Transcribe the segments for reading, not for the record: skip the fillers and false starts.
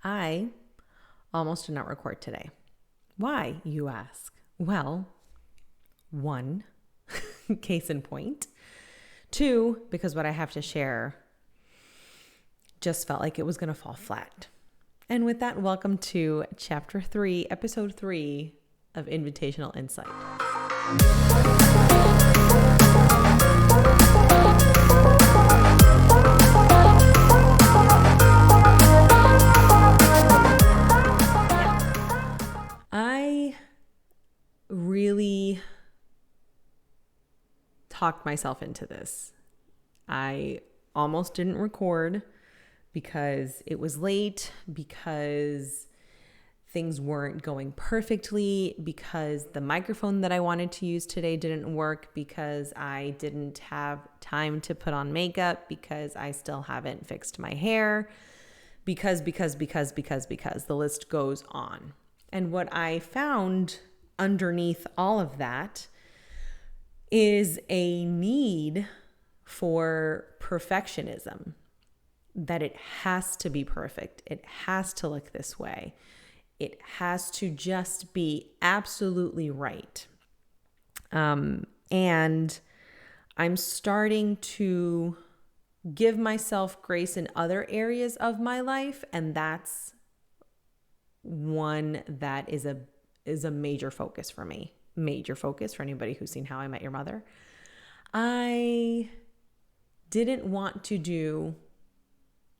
I almost did not record today. Why, you ask? Well, one, case in point. Two, because what I have to share just felt like it was going to fall flat. And with that, welcome to Chapter 3, Episode 3 of Invitational Insight. I really talked myself into this. I almost didn't record because it was late, because things weren't going perfectly, because the microphone that I wanted to use today didn't work, because I didn't have time to put on makeup, because I still haven't fixed my hair, because the list goes on. And what I found underneath all of that is a need for perfectionism, that it has to be perfect. It has to look this way. It has to just be absolutely right. And I'm starting to give myself grace in other areas of my life, and that's one that is a major focus for me. Major focus for anybody who's seen How I Met Your Mother. I didn't want to do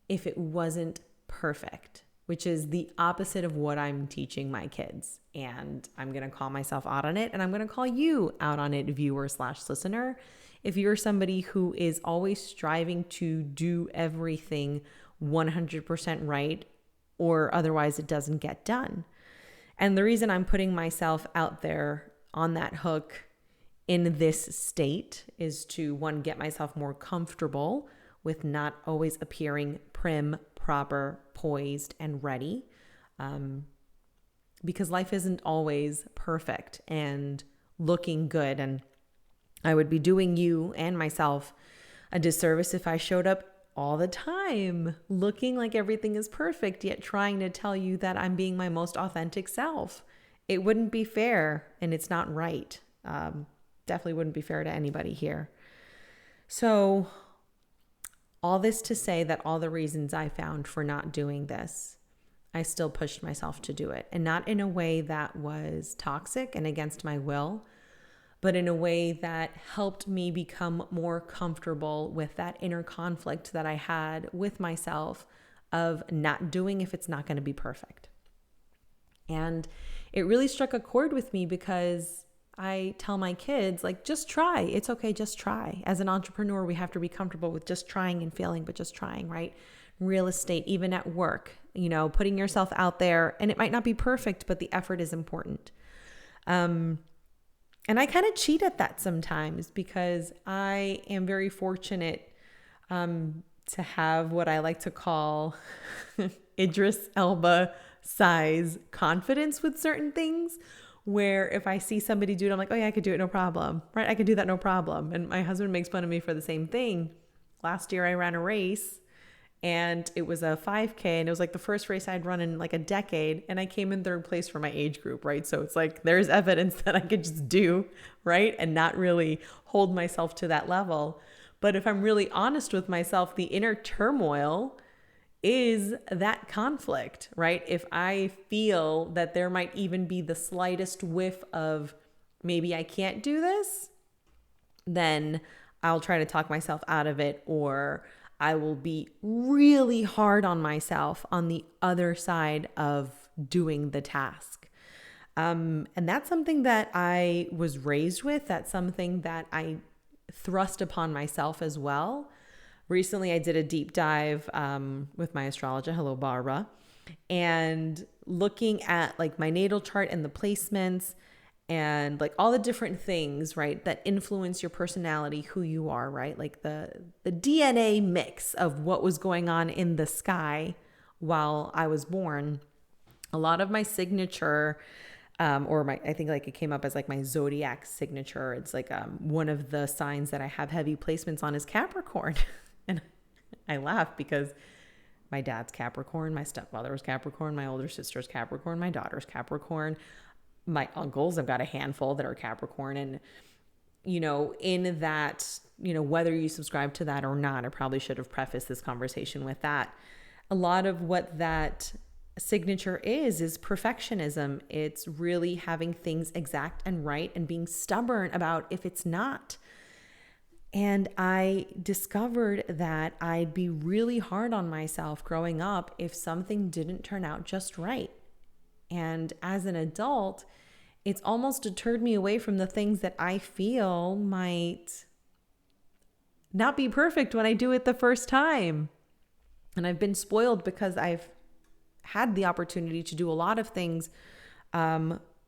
if it wasn't perfect, which is the opposite of what I'm teaching my kids. And I'm going to call myself out on it, and I'm going to call you out on it, viewer/listener. If you're somebody who is always striving to do everything 100% right, or otherwise it doesn't get done. And the reason I'm putting myself out there on that hook in this state is to, one, get myself more comfortable with not always appearing prim, proper, poised, and ready. Because life isn't always perfect and looking good. And I would be doing you and myself a disservice if I showed up all the time looking like everything is perfect, yet trying to tell you that I'm being my most authentic self. It wouldn't be fair, and it's not right. Definitely wouldn't be fair to anybody here. So all this to say that all the reasons I found for not doing this, I still pushed myself to do it. And not in a way that was toxic and against my will, but in a way that helped me become more comfortable with that inner conflict that I had with myself of not doing if it's not going to be perfect. And it really struck a chord with me because I tell my kids, like, just try. It's okay, just try. As an entrepreneur, we have to be comfortable with just trying and failing, but just trying, right? Real estate, even at work, putting yourself out there, and it might not be perfect, but the effort is important. And I kind of cheat at that sometimes because I am very fortunate to have what I like to call Idris Elba size confidence with certain things, where if I see somebody do it, I'm like, oh yeah, I could do it, no problem, right? I could do that, no problem. And my husband makes fun of me for the same thing. Last year I ran a race, and it was a 5K, and it was like the first race I'd run in like a decade, and I came in third place for my age group, right? So it's like there's evidence that I could just do, right? And not really hold myself to that level. But if I'm really honest with myself, the inner turmoil is that conflict, right? If I feel that there might even be the slightest whiff of maybe I can't do this, then I'll try to talk myself out of it, or I will be really hard on myself on the other side of doing the task. And that's something that I was raised with. That's something that I thrust upon myself as well. Recently, I did a deep dive with my astrologer, hello Barbara, and looking at like my natal chart and the placements and like all the different things, right, that influence your personality, who you are, right? Like the DNA mix of what was going on in the sky while I was born. A lot of my signature, I think like it came up as like my zodiac signature. It's like one of the signs that I have heavy placements on is Capricorn. And I laugh because My dad's Capricorn, my stepfather was Capricorn, my older sister's Capricorn, my daughter's Capricorn, my uncles, I've got a handful that are Capricorn. And, in that, whether you subscribe to that or not, I probably should have prefaced this conversation with that. A lot of what that signature is perfectionism. It's really having things exact and right and being stubborn about if it's not. And I discovered that I'd be really hard on myself growing up if something didn't turn out just right. And as an adult, it's almost deterred me away from the things that I feel might not be perfect when I do it the first time. And I've been spoiled because I've had the opportunity to do a lot of things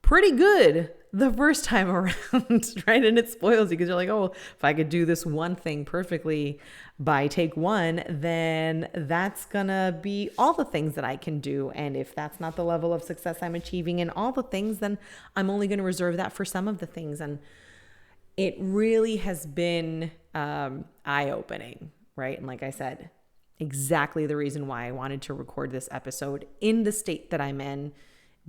pretty good the first time around, right? And it spoils you because you're like, oh, if I could do this one thing perfectly by take one, then that's gonna be all the things that I can do. And if that's not the level of success I'm achieving in all the things, then I'm only gonna reserve that for some of the things. And it really has been eye-opening, right? And like I said, exactly the reason why I wanted to record this episode in the state that I'm in,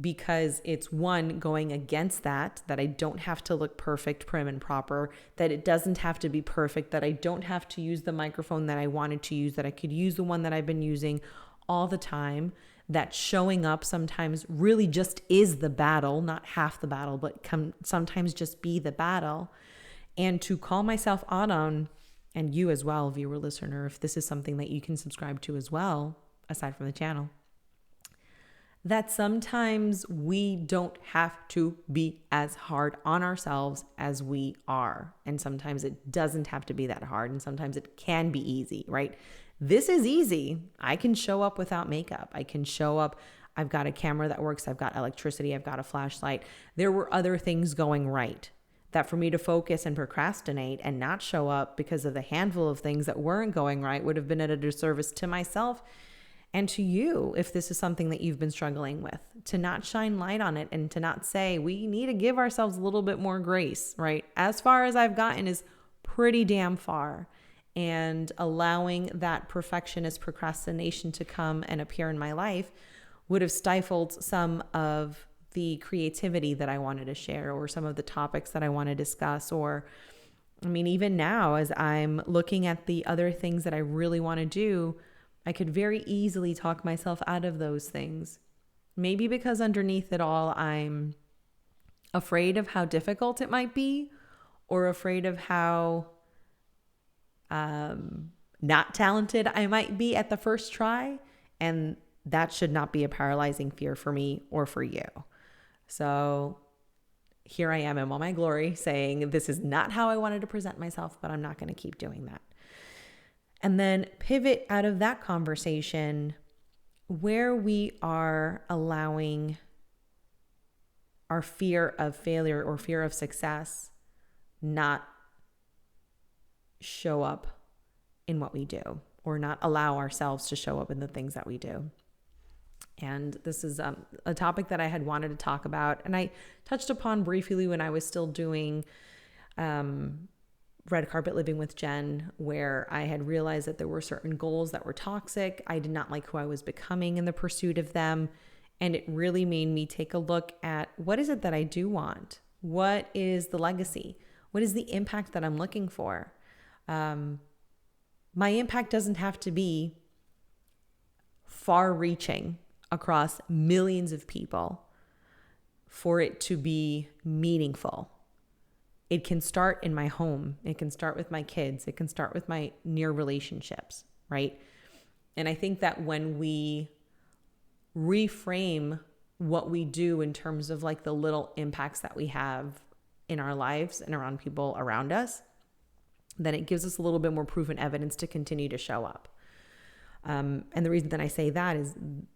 because it's one, going against that I don't have to look perfect, prim and proper, that it doesn't have to be perfect, that I don't have to use the microphone that I wanted to use, that I could use the one that I've been using all the time, that showing up sometimes really just is the battle, not half the battle, but sometimes just be the battle. And to call myself out on, and you as well, viewer, listener, if this is something that you can subscribe to as well, aside from the channel, that sometimes we don't have to be as hard on ourselves as we are. And sometimes it doesn't have to be that hard. And sometimes it can be easy, right? This is easy. I can show up without makeup. I can show up. I've got a camera that works. I've got electricity. I've got a flashlight. There were other things going right that for me to focus and procrastinate and not show up because of the handful of things that weren't going right would have been at a disservice to myself and to you, if this is something that you've been struggling with, to not shine light on it and to not say, we need to give ourselves a little bit more grace, right? As far as I've gotten is pretty damn far. And allowing that perfectionist procrastination to come and appear in my life would have stifled some of the creativity that I wanted to share, or some of the topics that I want to discuss. Or, I mean, even now, as I'm looking at the other things that I really want to do, I could very easily talk myself out of those things. Maybe because underneath it all, I'm afraid of how difficult it might be, or afraid of how not talented I might be at the first try. And that should not be a paralyzing fear for me or for you. So here I am in all my glory saying, this is not how I wanted to present myself, but I'm not going to keep doing that. And then pivot out of that conversation where we are allowing our fear of failure or fear of success not show up in what we do, or not allow ourselves to show up in the things that we do. And this is a topic that I had wanted to talk about, and I touched upon briefly when I was still doing red carpet living with Jen, where I had realized that there were certain goals that were toxic. I did not like who I was becoming in the pursuit of them. And it really made me take a look at, what is it that I do want? What is the legacy? What is the impact that I'm looking for? My impact doesn't have to be far reaching across millions of people for it to be meaningful. It can start in my home. It can start with my kids. It can start with my near relationships, right? And I think that when we reframe what we do in terms of like the little impacts that we have in our lives and around people around us, then it gives us a little bit more proof and evidence to continue to show up. And the reason that I say that is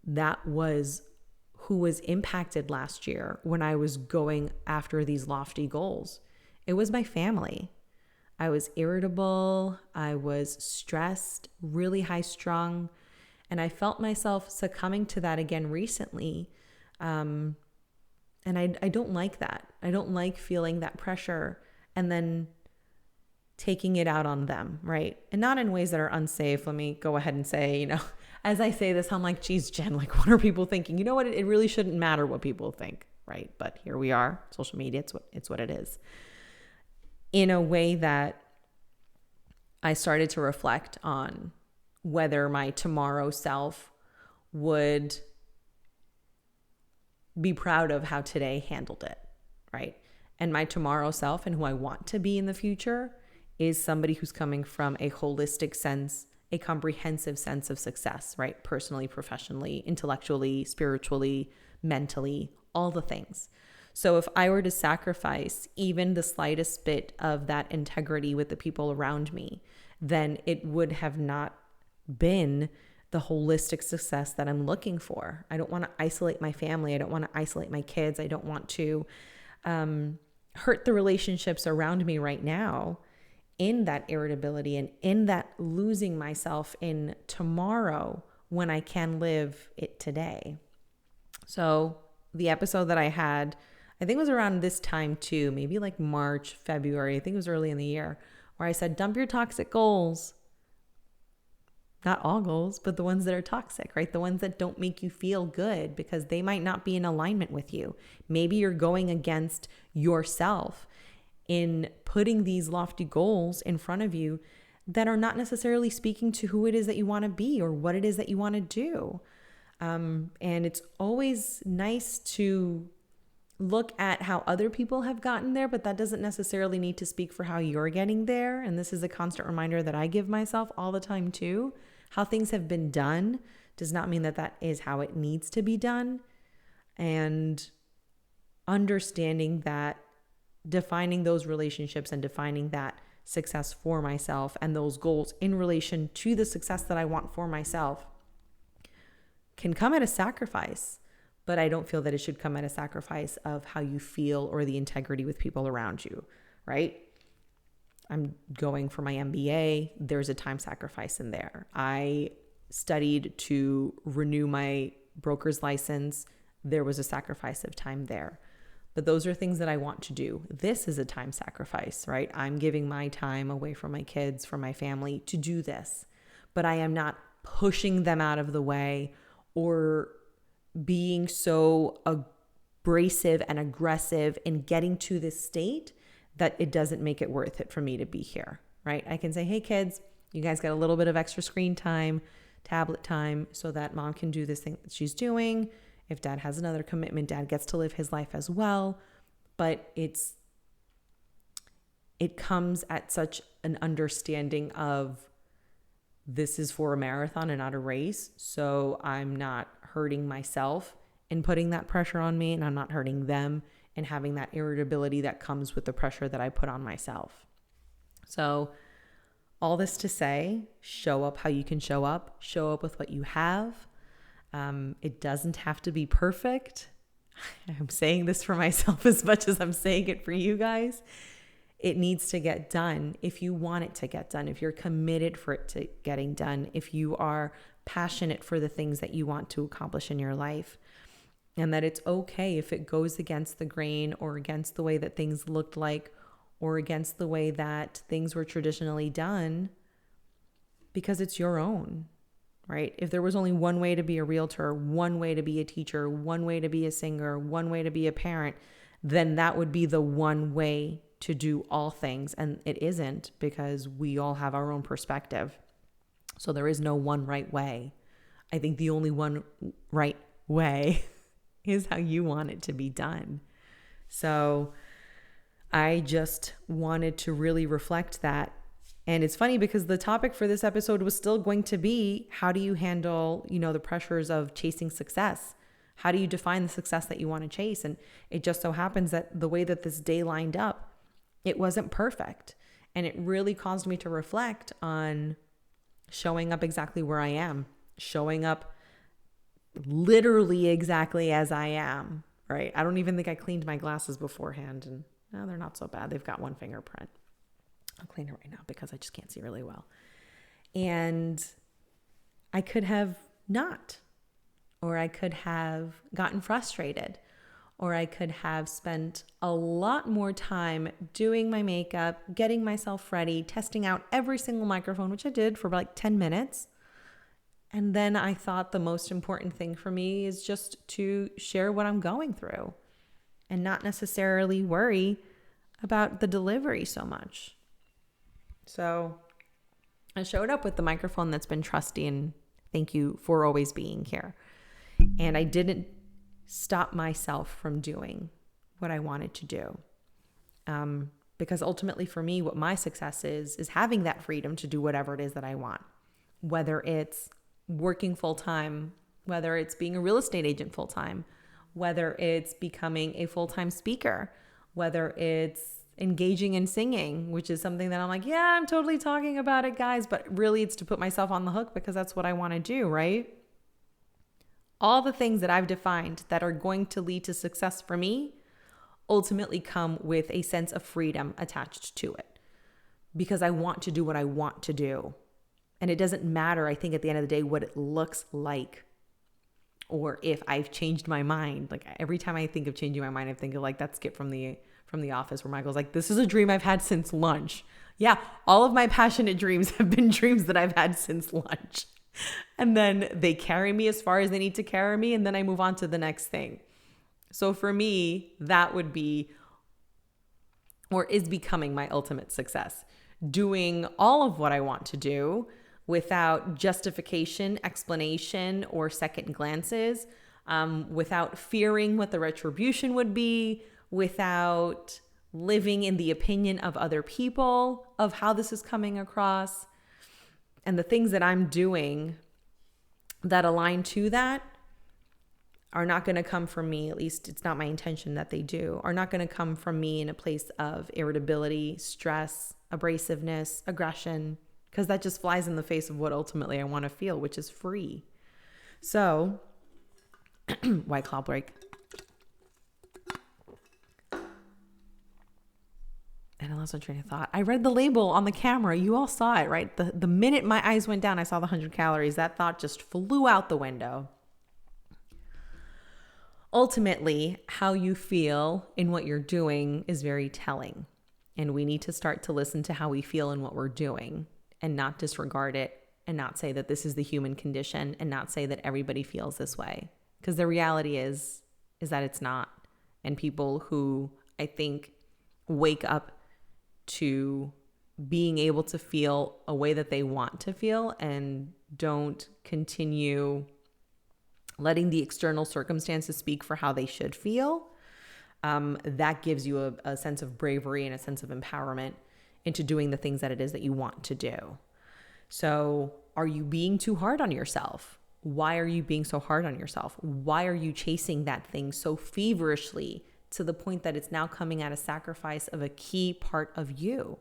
that was who was impacted last year when I was going after these lofty goals. It was my family. I was irritable. I was stressed, really high strung. And I felt myself succumbing to that again recently. And I don't like that. I don't like feeling that pressure and then taking it out on them, right? And not in ways that are unsafe. Let me go ahead and say, as I say this, I'm like, geez, Jen, like, what are people thinking? You know what? It really shouldn't matter what people think, right? But here we are, social media, it's what it is. In a way that I started to reflect on whether my tomorrow self would be proud of how today handled it, right? And my tomorrow self and who I want to be in the future is somebody who's coming from a holistic sense, a comprehensive sense of success, right? Personally, professionally, intellectually, spiritually, mentally, all the things. So if I were to sacrifice even the slightest bit of that integrity with the people around me, then it would have not been the holistic success that I'm looking for. I don't want to isolate my family. I don't want to isolate my kids. I don't want to hurt the relationships around me right now in that irritability and in that losing myself in tomorrow when I can live it today. So the episode that I had, I think it was around this time too, maybe like March, February, I think it was early in the year, where I said, dump your toxic goals. Not all goals, but the ones that are toxic, right? The ones that don't make you feel good because they might not be in alignment with you. Maybe you're going against yourself in putting these lofty goals in front of you that are not necessarily speaking to who it is that you want to be or what it is that you want to do. And it's always nice to look at how other people have gotten there, but that doesn't necessarily need to speak for how you're getting there. And this is a constant reminder that I give myself all the time too. How things have been done does not mean that that is how it needs to be done. And understanding that defining those relationships and defining that success for myself and those goals in relation to the success that I want for myself can come at a sacrifice, but I don't feel that it should come at a sacrifice of how you feel or the integrity with people around you, right? I'm going for my MBA. There's a time sacrifice in there. I studied to renew my broker's license. There was a sacrifice of time there. But those are things that I want to do. This is a time sacrifice, right? I'm giving my time away from my kids, from my family to do this. But I am not pushing them out of the way or being so abrasive and aggressive in getting to this state that it doesn't make it worth it for me to be here, right? I can say, hey kids, you guys got a little bit of extra screen time, tablet time, so that mom can do this thing that she's doing. If dad has another commitment, dad gets to live his life as well. But it comes at such an understanding of this is for a marathon and not a race. So I'm not hurting myself in putting that pressure on me, and I'm not hurting them and having that irritability that comes with the pressure that I put on myself. So all this to say, show up how you can show up with what you have. It doesn't have to be perfect. I'm saying this for myself as much as I'm saying it for you guys. It needs to get done if you want it to get done, if you're committed for it to getting done, if you are passionate for the things that you want to accomplish in your life. And that it's okay if it goes against the grain or against the way that things looked like or against the way that things were traditionally done, because it's your own, right? If there was only one way to be a realtor, one way to be a teacher, one way to be a singer, one way to be a parent, then that would be the one way to do all things. And it isn't, because we all have our own perspective. So there is no one right way. I think the only one right way is how you want it to be done. So I just wanted to really reflect that. And it's funny because the topic for this episode was still going to be, how do you handle, the pressures of chasing success? How do you define the success that you want to chase? And it just so happens that the way that this day lined up, it wasn't perfect. And it really caused me to reflect on showing up exactly where I am, showing up literally exactly as I am, right? I don't even think I cleaned my glasses beforehand, and no, they're not so bad. They've got one fingerprint. I'll clean it right now because I just can't see really well. And I could have not, or I could have gotten frustrated, or I could have spent a lot more time doing my makeup, getting myself ready, testing out every single microphone, which I did for like 10 minutes. And then I thought the most important thing for me is just to share what I'm going through and not necessarily worry about the delivery so much. So I showed up with the microphone that's been trusty, and thank you for always being here. And I didn't stop myself from doing what I wanted to do. Because ultimately for me, what my success is having that freedom to do whatever it is that I want, whether it's working full-time, whether it's being a real estate agent full-time, whether it's becoming a full-time speaker, whether it's engaging in singing, which is something that I'm like, yeah, I'm totally talking about it, guys, but really it's to put myself on the hook because that's what I want to do, right? All the things that I've defined that are going to lead to success for me ultimately come with a sense of freedom attached to it because I want to do what I want to do. And it doesn't matter, I think, at the end of the day, what it looks like or if I've changed my mind. Like every time I think of changing my mind, I think of like that skit from the Office where Michael's like, this is a dream I've had since lunch. Yeah, all of my passionate dreams have been dreams that I've had since lunch. And then they carry me as far as they need to carry me, and then I move on to the next thing. So for me, that would be or is becoming my ultimate success. Doing all of what I want to do without justification, explanation, or second glances, without fearing what the retribution would be, without living in the opinion of other people of how this is coming across. And the things that I'm doing that align to that are not going to come from me, at least it's not my intention that they do, are not going to come from me in a place of irritability, stress, abrasiveness, aggression, because that just flies in the face of what ultimately I want to feel, which is free. So, White Claw break. And I lost my train of thought. I read the label on the camera. You all saw it, right? The minute my eyes went down, I saw the 100 calories. That thought just flew out the window. Ultimately, how you feel in what you're doing is very telling. And we need to start to listen to how we feel in what we're doing and not disregard it and not say that this is the human condition and not say that everybody feels this way. Because the reality is that it's not. And people who I think wake up to being able to feel a way that they want to feel and don't continue letting the external circumstances speak for how they should feel, that gives you a sense of bravery and a sense of empowerment into doing the things that it is that you want to do. So are you being too hard on yourself? Why are you being so hard on yourself? Why are you chasing that thing so feverishly to the point that it's now coming at a sacrifice of a key part of you?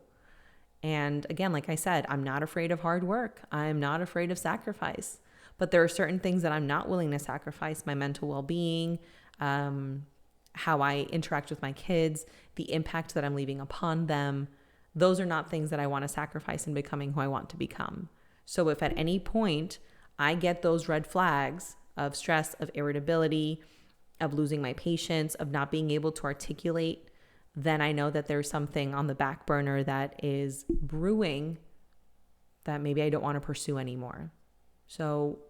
And again, like I said, I'm not afraid of hard work. I'm not afraid of sacrifice. But there are certain things that I'm not willing to sacrifice: my mental well-being, how I interact with my kids, the impact that I'm leaving upon them. Those are not things that I want to sacrifice in becoming who I want to become. So if at any point I get those red flags of stress, of irritability, of losing my patience, of not being able to articulate, then I know that there's something on the back burner that is brewing that maybe I don't want to pursue anymore. So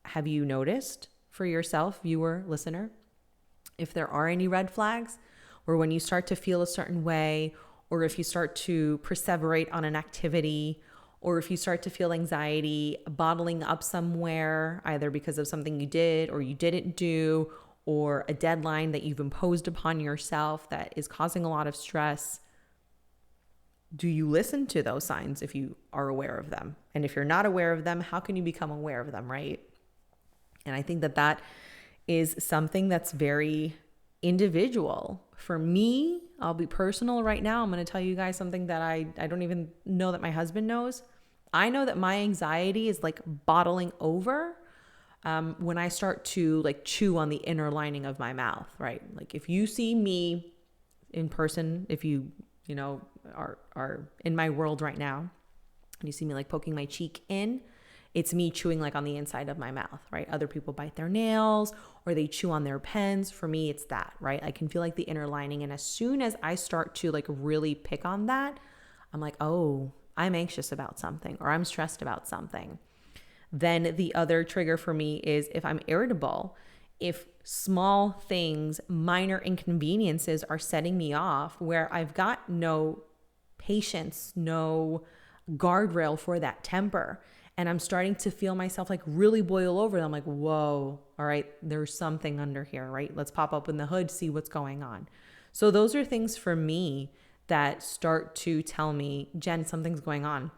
have you noticed for yourself, viewer, listener, if there are any red flags, or when you start to feel a certain way, or if you start to perseverate on an activity, or if you start to feel anxiety bottling up somewhere, either because of something you did or you didn't do, or a deadline that you've imposed upon yourself that is causing a lot of stress, do you listen to those signs if you are aware of them? And if you're not aware of them, how can you become aware of them, right? And I think that that is something that's very individual. For me, I'll be personal right now. I'm going to tell you guys something that I don't even know that my husband knows. I know that my anxiety is like bottling over when I start to like chew on the inner lining of my mouth, right? Like if you see me in person, if you are in my world right now, and you see me like poking my cheek in, It's me chewing like on the inside of my mouth, right? Other people bite their nails or they chew on their pens. For me, it's that, right? I can feel like the inner lining. And as soon as I start to like really pick on that, I'm like, oh, I'm anxious about something or I'm stressed about something. Then the other trigger for me is if I'm irritable, if small things, minor inconveniences are setting me off where I've got no patience, no guardrail for that temper. And I'm starting to feel myself like really boil over. And I'm like, whoa, all right, there's something under here, right? Let's pop up in the hood, see what's going on. So those are things for me that start to tell me, Jen, something's going on.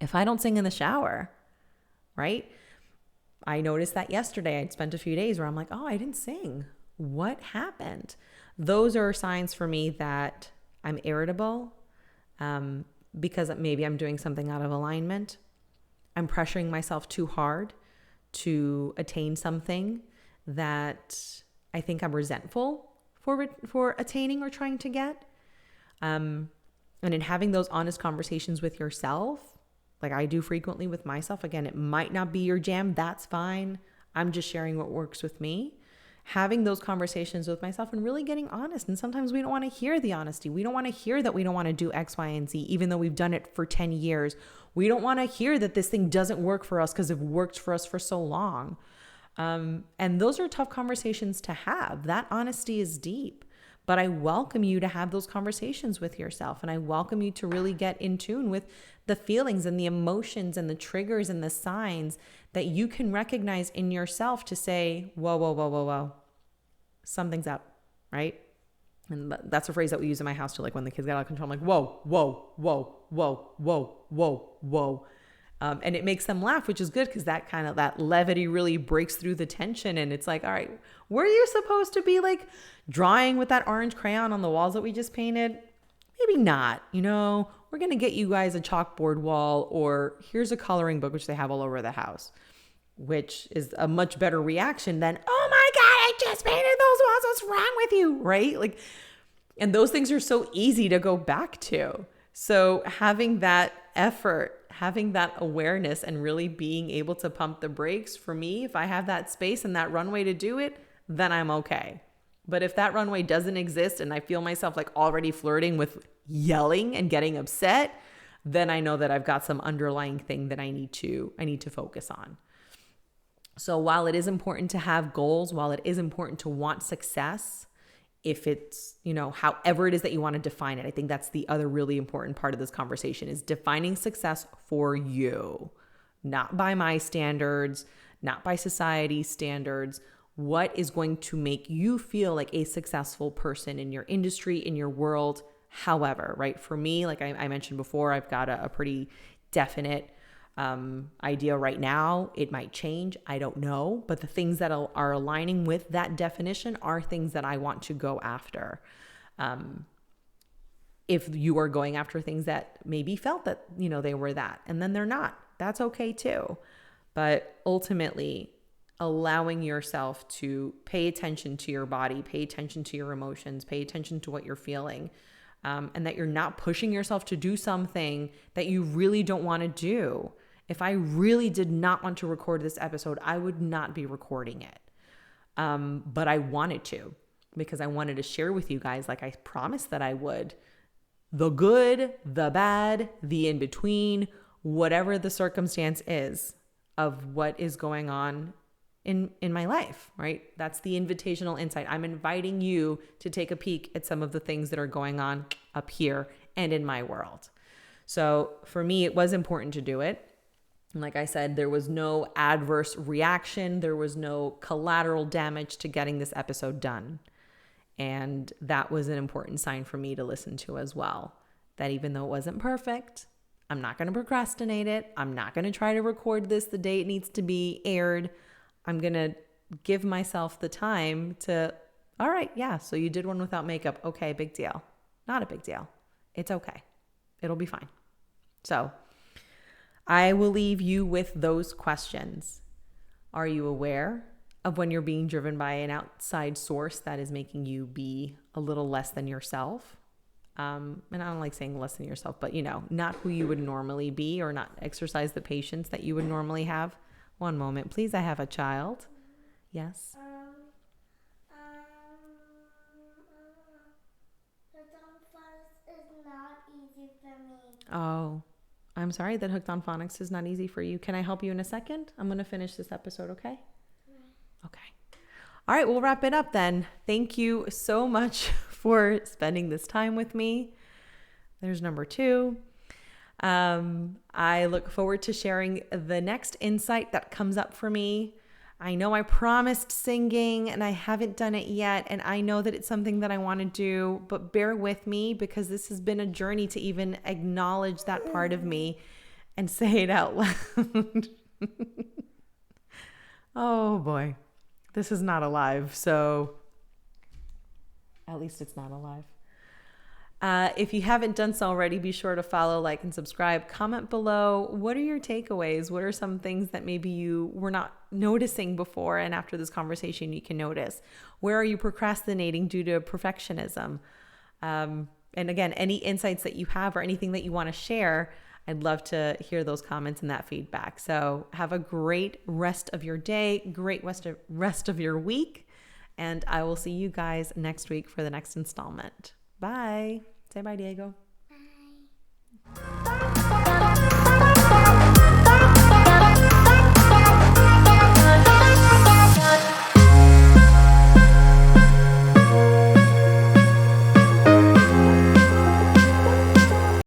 If I don't sing in the shower, right? I noticed that yesterday. I'd spent a few days where I'm like, oh, I didn't sing. What happened? Those are signs for me that I'm irritable because maybe I'm doing something out of alignment. I'm pressuring myself too hard to attain something that I think I'm resentful for attaining or trying to get. And in having those honest conversations with yourself, like I do frequently with myself, again, it might not be your jam. That's fine. I'm just sharing what works with me. Having those conversations with myself and really getting honest. And sometimes we don't want to hear the honesty. We don't want to hear that we don't want to do X, Y, and Z, even though we've done it for 10 years. We don't want to hear that this thing doesn't work for us because it worked for us for so long. And those are tough conversations to have. That honesty is deep. But I welcome you to have those conversations with yourself. And I welcome you to really get in tune with the feelings and the emotions and the triggers and the signs that you can recognize in yourself to say, whoa, whoa, whoa, whoa, whoa, something's up, right? And that's a phrase that we use in my house too. Like when the kids get out of control, I'm like, whoa, whoa, whoa, whoa, whoa, whoa, whoa. And it makes them laugh, which is good because that levity really breaks through the tension. And it's like, all right, were you supposed to be like drawing with that orange crayon on the walls that we just painted? Maybe not. We're going to get you guys a chalkboard wall, or here's a coloring book, which they have all over the house, which is a much better reaction than, oh my God, I just painted those walls. What's wrong with you? Right? Like, and those things are so easy to go back to. So having that effort, having that awareness, and really being able to pump the brakes, for me, if I have that space and that runway to do it, then I'm okay. But if that runway doesn't exist and I feel myself like already flirting with yelling and getting upset, then I know that I've got some underlying thing that I need to focus on. So while it is important to have goals, while it is important to want success, if it's, however it is that you want to define it, I think that's the other really important part of this conversation is defining success for you, not by my standards, not by society's standards. What is going to make you feel like a successful person in your industry, in your world, however, right? For me, like I mentioned before, I've got a pretty definite idea right now. It might change. I don't know. But the things that are aligning with that definition are things that I want to go after. If you are going after things that maybe felt that, they were that, and then they're not, that's okay too. But ultimately, allowing yourself to pay attention to your body, pay attention to your emotions, pay attention to what you're feeling, and that you're not pushing yourself to do something that you really don't want to do. If I really did not want to record this episode, I would not be recording it. But I wanted to, because I wanted to share with you guys, like I promised that I would, the good, the bad, the in between, whatever the circumstance is of what is going on in my life, right? That's the invitational insight. I'm inviting you to take a peek at some of the things that are going on up here and in my world. So for me, it was important to do it. And like I said, there was no adverse reaction. There was no collateral damage to getting this episode done. And that was an important sign for me to listen to as well. That even though it wasn't perfect, I'm not going to procrastinate it. I'm not going to try to record this the day it needs to be aired. I'm going to give myself the time to, all right, yeah, so you did one without makeup. Okay, big deal. Not a big deal. It's okay. It'll be fine. So I will leave you with those questions. Are you aware of when you're being driven by an outside source that is making you be a little less than yourself? And I don't like saying less than yourself, but not who you would normally be, or not exercise the patience that you would normally have. One moment, please. I have a child. Yes. Is not easy for me. Oh, I'm sorry that hooked on phonics is not easy for you. Can I help you in a second? I'm going to finish this episode, okay? Okay. All right, we'll wrap it up then. Thank you so much for spending this time with me. There's number 2. I look forward to sharing the next insight that comes up for me. I know I promised singing and I haven't done it yet. And I know that it's something that I want to do, but bear with me because this has been a journey to even acknowledge that part of me and say it out loud. Oh boy, this is not alive. So at least it's not alive. If you haven't done so already, be sure to follow, like, and subscribe. Comment below. What are your takeaways? What are some things that maybe you were not noticing before, and after this conversation you can notice? Where are you procrastinating due to perfectionism? And again, any insights that you have or anything that you want to share, I'd love to hear those comments and that feedback. So have a great rest of your day, great rest of your week, and I will see you guys next week for the next installment. Bye. Say bye, Diego. Bye.